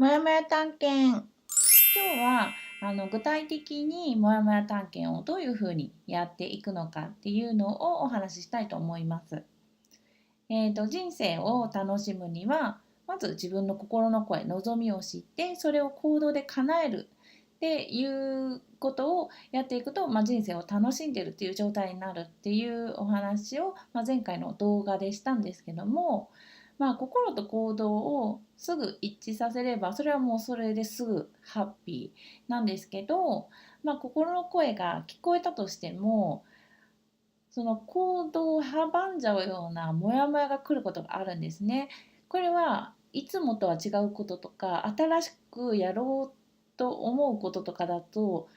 もやもや探検。今日は具体的にもやもや探検をどういうふうにやっていくのかっていうのをお話ししたいと思います。人生を楽しむにはまず自分の心の声、望みを知ってそれを行動で叶えるっていうことをやっていくと、人生を楽しんでいるっていう状態になるっていうお話を、前回の動画でしたんですけども、心と行動をすぐ一致させればそれはもうそれですぐハッピーなんですけど、心の声が聞こえたとしてもその行動を阻んじゃうようなモヤモヤが来ることがあるんですね。これはいつもとは違うこととか新しくやろうと思うこととかだと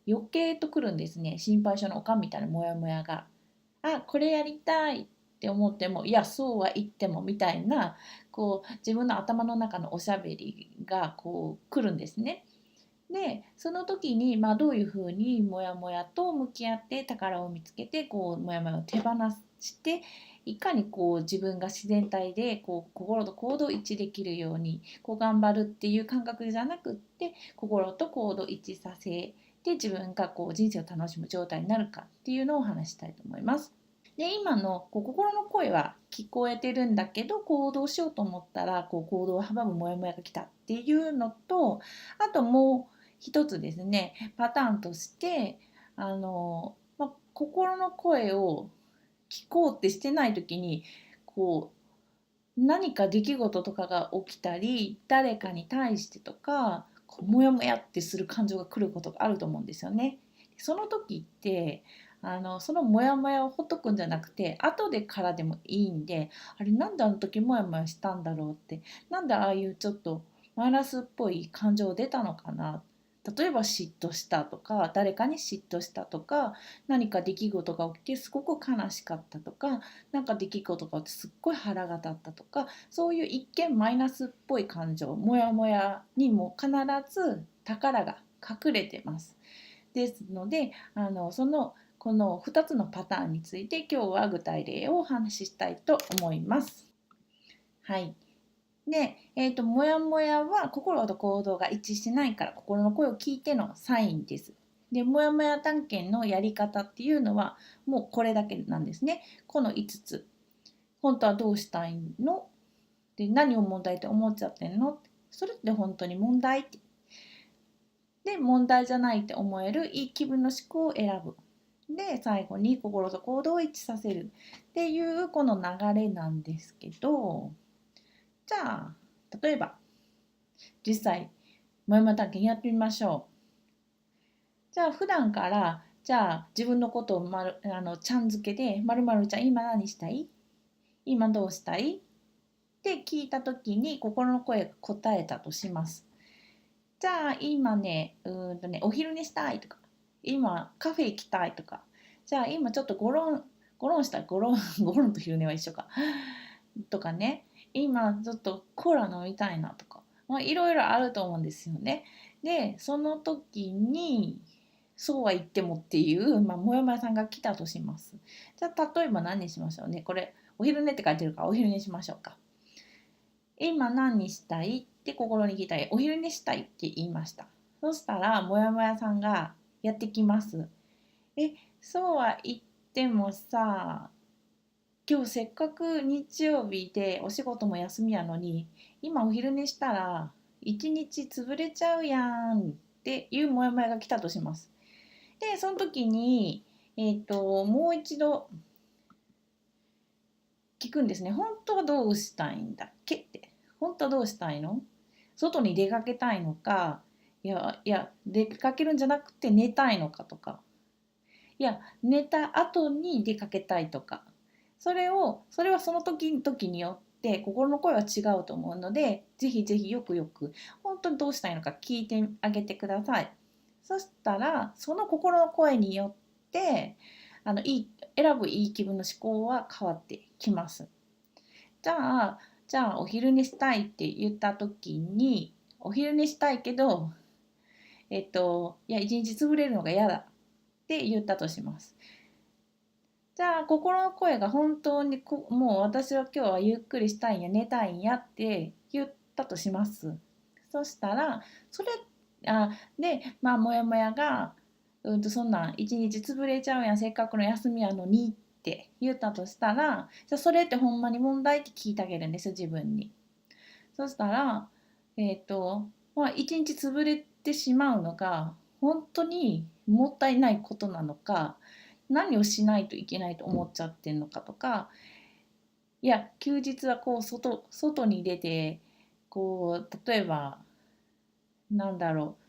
余計と来るんですね。心配性のおかんみたいなモヤモヤが。これやりたいって思っても、いや、そうは言ってもみたいな、自分の頭の中のおしゃべりが来るんですね。でその時に、どういうふうにモヤモヤと向き合って宝を見つけてモヤモヤを手放していかに自分が自然体で心と行動を一致できるように頑張るっていう感覚じゃなくって心と行動を一致させて自分が人生を楽しむ状態になるかっていうのをお話したいと思います。で今の心の声は聞こえてるんだけど行動しようと思ったら行動を阻むモヤモヤが来たっていうのと、あともう一つですね、パターンとして心の声を聞こうってしてない時に何か出来事とかが起きたり誰かに対してとかモヤモヤってする感情が来ることがあると思うんですよね。その時ってそのモヤモヤをほっとくんじゃなくて後でからでもいいんで、あれなんであの時モヤモヤしたんだろうって、なんでああいうちょっとマイナスっぽい感情出たのかな、例えば嫉妬したとか誰かに嫉妬したとか何か出来事が起きてすごく悲しかったとかなんか出来事が起きてすっごい腹が立ったとか、そういう一見マイナスっぽい感情モヤモヤにも必ず宝が隠れてます。ですのでこの2つのパターンについて今日は具体例をお話ししたいと思います。はい。で、モヤモヤは心と行動が一致しないから心の声を聞いてのサインです。で、モヤモヤ探検のやり方っていうのはもうこれだけなんですね。この5つ。本当はどうしたいの？で、何を問題って思っちゃってんの？それって本当に問題って。で、問題じゃないって思えるいい気分の思考を選ぶ。で、最後に心と行動を一致させるっていうこの流れなんですけど、じゃあ、例えば実際もやもや探検やってみましょう。じゃあ普段から自分のことをちゃん付けで〇〇ちゃん今何したい、今どうしたいって聞いた時に心の声が答えたとします。じゃあ今ねお昼寝したいとか今カフェ行きたいとか、じゃあ今ちょっとゴロンしたい、ゴロンと昼寝は一緒かとかね、今ちょっとコーラ飲みたいなとか、いろいろあると思うんですよね。でその時にそうは言ってもっていう、もやもやさんが来たとします。じゃあ例えば何にしましょうね。これお昼寝って書いてるからお昼寝しましょうか。今何にしたいって心に聞いたりお昼寝したいって言いました。そしたらもやもやさんがやってきます。そうは言ってもさ、今日せっかく日曜日でお仕事も休みやのに今お昼寝したら一日潰れちゃうやんっていうモヤモヤが来たとします。でその時にもう一度聞くんですね。本当はどうしたいんだっけって。本当はどうしたいの？外に出かけたいのか、いやいや出かけるんじゃなくて寝たいのかとか、いや寝た後に出かけたいとか、それはその時によって心の声は違うと思うので、ぜひぜひよくよく本当にどうしたいのか聞いてあげてください。そしたらその心の声によって選ぶいい気分の思考は変わってきます。じゃあお昼寝したいって言った時にお昼寝したいけどいや一日潰れるのが嫌だって言ったとします。じゃあ心の声が本当にもう私は今日はゆっくりしたいんや寝たいんやって言ったとします。そしたらそれでモヤモヤがそんなん一日潰れちゃうやん、せっかくの休みやのにって言ったとしたら、じゃあそれってほんまに問題って聞いてあげるんですよ、自分に。そしたら一日潰れてしまうのが本当にもったいないことなのか、何をしないといけないと思っちゃってんのかとか、いや休日はこう外に出てこう例えば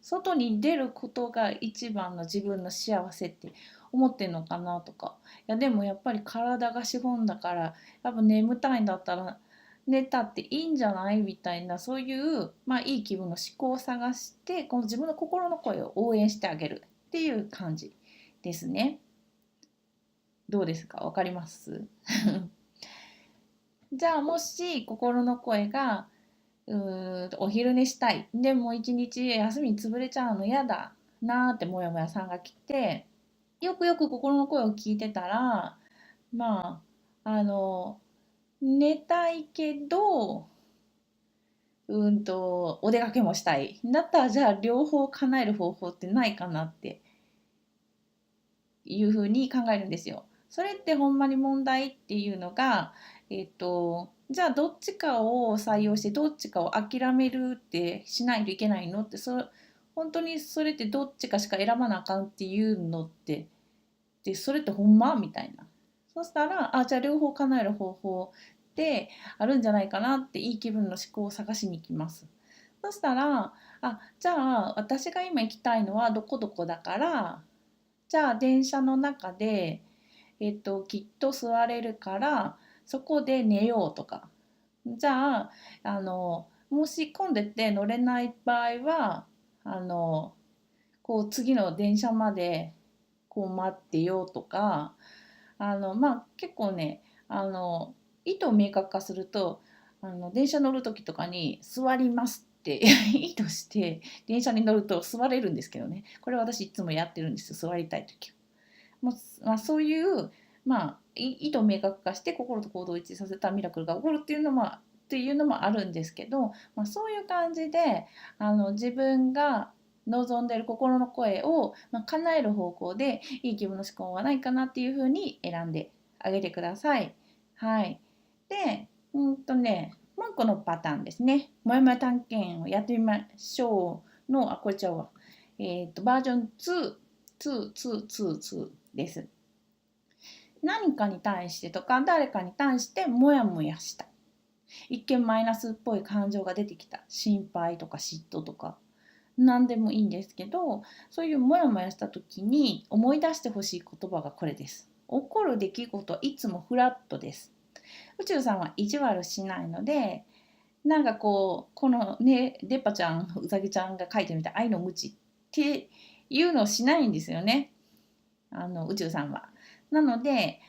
外に出ることが一番の自分の幸せって思ってんのかなとか、いやでもやっぱり体が資本だから、やっぱ眠たいんだったら寝たっていいんじゃないみたいな、そういういい気分の思考を探して、この自分の心の声を応援してあげるっていう感じですね。どうですか、わかりますじゃあもし心の声がお昼寝したい、でも一日休みに潰れちゃうの嫌だなーってもやもやさんが来て、よくよく心の声を聞いてたら、ま寝たいけどお出かけもしたいだったら、じゃあ両方叶える方法ってないかなっていうふうに考えるんですよ。それってほんまに問題っていうのが、じゃあどっちかを採用してどっちかを諦めるってしないといけないのって、本当にそれってどっちかしか選ばなあかんっていうのってそれってほんまみたいな。そしたらじゃあ両方叶える方法ってあるんじゃないかなっていい気分の思考を探しに行きます。そしたらじゃあ私が今行きたいのはどこどこだから、じゃあ電車の中で、きっと座れるからそこで寝ようとか、じゃあもし混んでて乗れない場合はこう次の電車までこう待ってよとか、結構ね意図を明確化すると、電車乗る時とかに座りますって意図して電車に乗ると座れるんですけどね、これ私いつもやってるんですよ、座りたい時は。もうそういう、意図を明確化して心と行動を一致させたミラクルが起こるっていうのもあるんですけど、そういう感じで自分が望んでいる心の声を、叶える方向でいい気分の思考はないかなっていうふうに選んであげてください。はい。で、もう一個のパターンですね。もやもや探検をやってみましょうの、これちゃうわ。バージョン2です。何かに対してとか誰かに対してモヤモヤした。一見マイナスっぽい感情が出てきた。心配とか嫉妬とか。何でもいいんですけど、そういうモヤモヤした時に思い出してほしい言葉がこれです。起こる出来事はいつもフラットです。宇宙さんは意地悪しないので、このね、デッパちゃん、ウサギちゃんが書いてみた愛の無知っていうのをしないんですよね。宇宙さんは。なので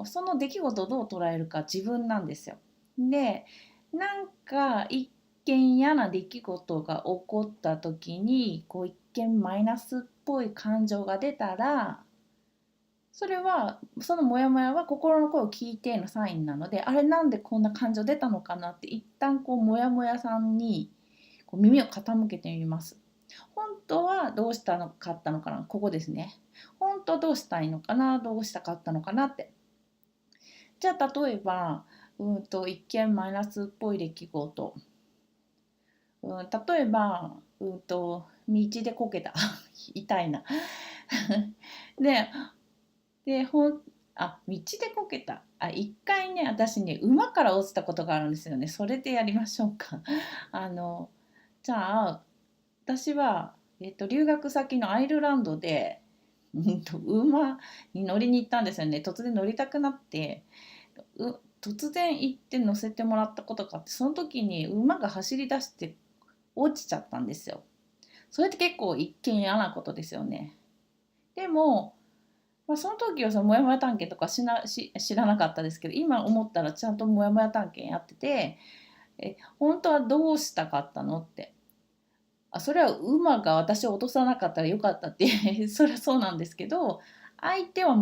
その出来事をどう捉えるか自分なんですよ。で、一見嫌な出来事が起こった時に一見マイナスっぽい感情が出たら、そのモヤモヤは心の声を聞いてのサインなので、あれなんでこんな感情出たのかなって一旦モヤモヤさんに耳を傾けてみます。本当はどうしたのかったのかな、ここですね。本当はどうしたいのかな、どうしたかったのかなって。じゃあ例えば一見マイナスっぽい出来事、例えば道でこけた痛いなで道でこけた。一回ね、私ね、馬から落ちたことがあるんですよね。それでやりましょうか。じゃあ、私は、留学先のアイルランドで、馬に乗りに行ったんですよね。突然乗りたくなって、突然行って乗せてもらったことがあって、その時に馬が走り出して落ちちゃったんですよ。それって結構一見嫌なことですよね。でも、その時はそのモヤモヤ探検とか知らなかったですけど、今思ったらちゃんとモヤモヤ探検やってて、本当はどうしたかったのって。それは馬が私を落とさなかったらよかったってそれはそうなんですけど、相手は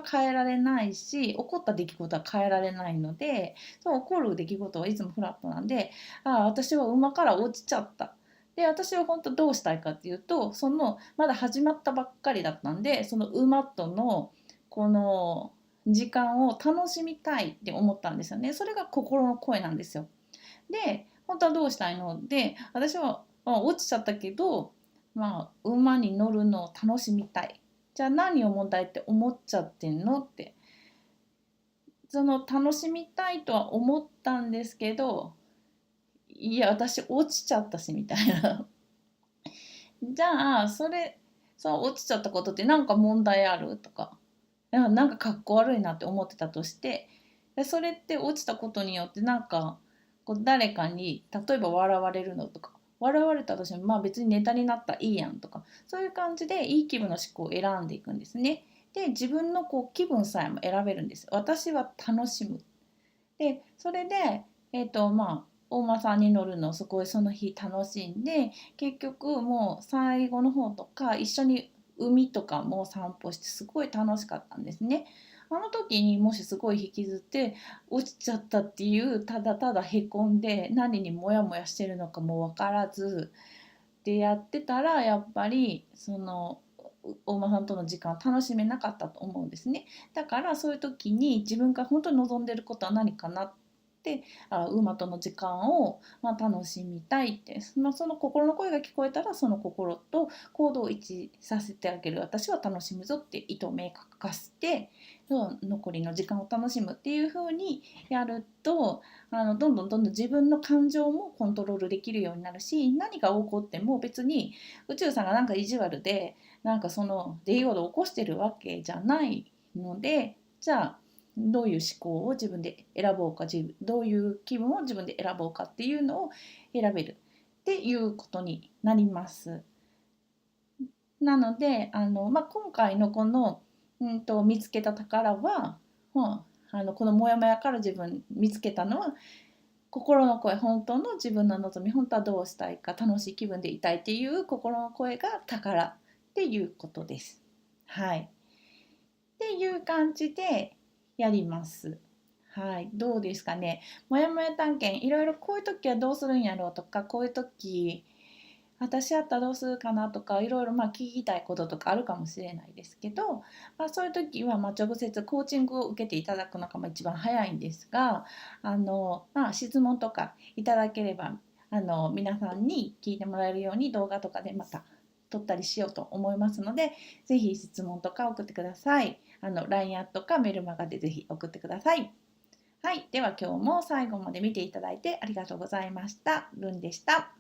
変えられないし、起こった出来事は変えられないので、そう起こる出来事はいつもフラットなんで、私は馬から落ちちゃった。で、私は本当どうしたいかっていうと、まだ始まったばっかりだったんで、その馬とのこの時間を楽しみたいって思ったんですよね。それが心の声なんですよ。で、本当はどうしたいので、私は、落ちちゃったけど、馬に乗るのを楽しみたい。じゃあ何を問題って思っちゃってんのって。その楽しみたいとは思ったんですけど、いや、私落ちちゃったし、みたいな。じゃあ、落ちちゃったことってなんか問題あるとか、なんかかっこ悪いなって思ってたとして、それって落ちたことによってなんかこう誰かに例えば笑われるのとか、笑われたとしても別にネタになったらいいやんとか、そういう感じでいい気分の思考を選んでいくんですね。で、自分の気分さえも選べるんです。私は楽しむ。で、それで、大間さんに乗るのをすごいその日楽しんで、結局もう最後の方とか一緒に海とかも散歩してすごい楽しかったんですね。あの時にもしすごい引きずって落ちちゃったっていう、ただただへこんで何にモヤモヤしてるのかも分からずでやってたら、やっぱり大間さんとの時間を楽しめなかったと思うんですね。だからそういう時に自分が本当に望んでることは何かなって、馬との時間を、楽しみたいって、その心の声が聞こえたら、その心と行動を一致させてあげる。私は楽しむぞって意図を明確化して、残りの時間を楽しむっていう風にやると、どんどんどんどん自分の感情もコントロールできるようになるし、何が起こっても別に宇宙さんがなんか意地悪でなんかその出来事を起こしてるわけじゃないので、じゃあどういう思考を自分で選ぼうか、どういう気分を自分で選ぼうかっていうのを選べるっていうことになります。なので今回のこの、見つけた宝は、このモヤモヤから自分見つけたのは心の声、本当の自分の望み、本当はどうしたいか、楽しい気分でいたいっていう心の声が宝っていうことです。はい。っていう感じでやります。はい。どうですかね。もやもや探検、いろいろこういう時はどうするんやろうとか、こういう時、私やったらどうするかなとか、いろいろ聞きたいこととかあるかもしれないですけど、そういう時は直接コーチングを受けていただくのが一番早いんですが、質問とかいただければ、皆さんに聞いてもらえるように動画とかでまた撮ったりしようと思いますので、ぜひ質問とか送ってください。LINE アットかメルマガでぜひ送ってください。はい。では今日も最後まで見ていただいてありがとうございました。ルンでした。